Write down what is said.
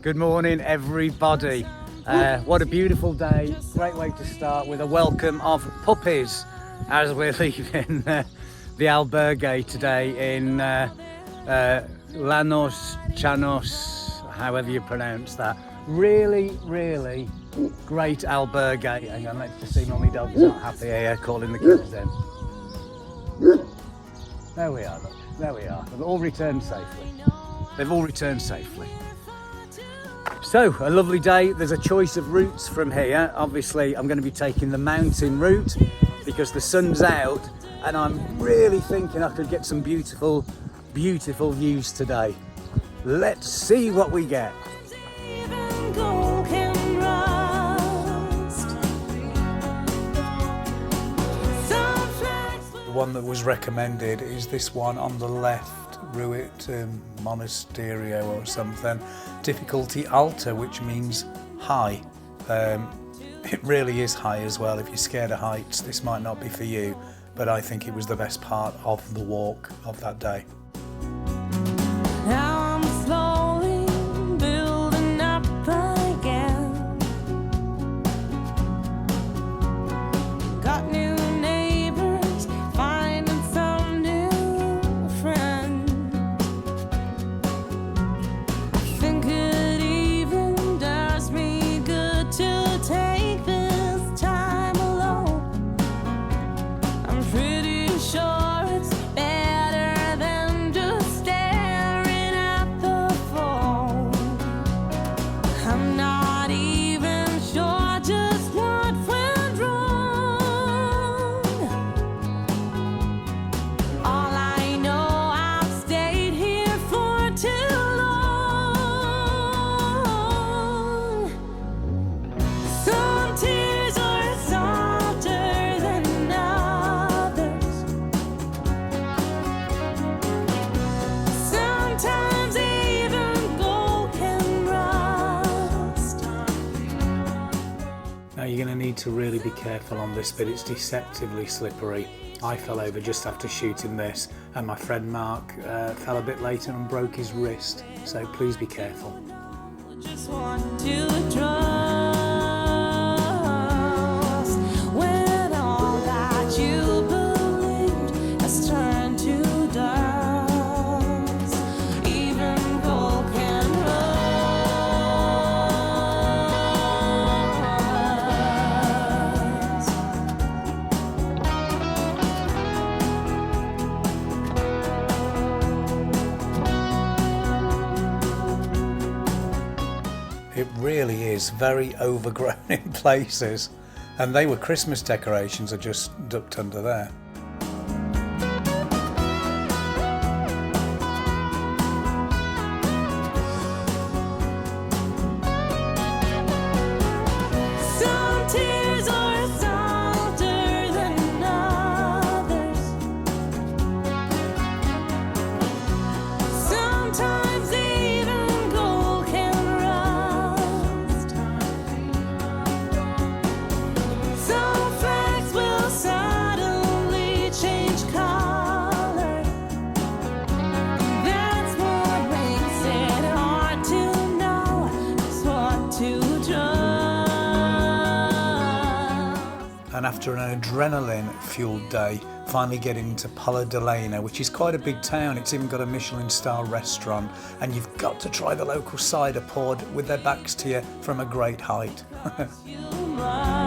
Good morning, everybody. What a beautiful day. Great way to start with a welcome of puppies as we're leaving the albergue today in Llanos, however you pronounce that. Really, really great albergue. Hang on, let's just see, mummy dog's not happy here calling the kids in. There we are, look. There we are. They've all returned safely. They've all returned safely. So, a lovely day. There's a choice of routes from here. Obviously, I'm going to be taking the mountain route because the sun's out and I'm really thinking I could get some beautiful, beautiful views today. Let's see what we get. The one that was recommended is this one on the left, Ruit Monasterio or something. Difficulty Alta, which means high. It really is high as well. If you're scared of heights, this might not be for you, but I think it was the best part of the walk of that day. Now I'm slowly building up again. Got new neighbors, finding some new friends. I think it even does me good to take this time alone. I'm pretty sure it's better than just staring at the phone. I'm not even sure just what went wrong. All I know, I've stayed here for too long. Some tears are softer than others. Sometimes even gold can rust. Now you're going to need to really be careful on this bit. It's deceptively slippery. I fell over just after shooting this and my friend Mark fell a bit later and broke his wrist. So please be careful. Just want to trust when all that you believed has turned to dust. Even gold can rust. It really is very overgrown in places, and they were Christmas decorations are just ducked under there. Some tears are softer than others. Sometimes even gold can rust. Some flags will suddenly change color. That's what makes it hard to know just what to trust. And after an adrenaline-fueled day, finally getting to Pola, which is quite a big town. It's even got a Michelin-star restaurant, and you've got to try the local cider poured with their backs to you from a great height. You must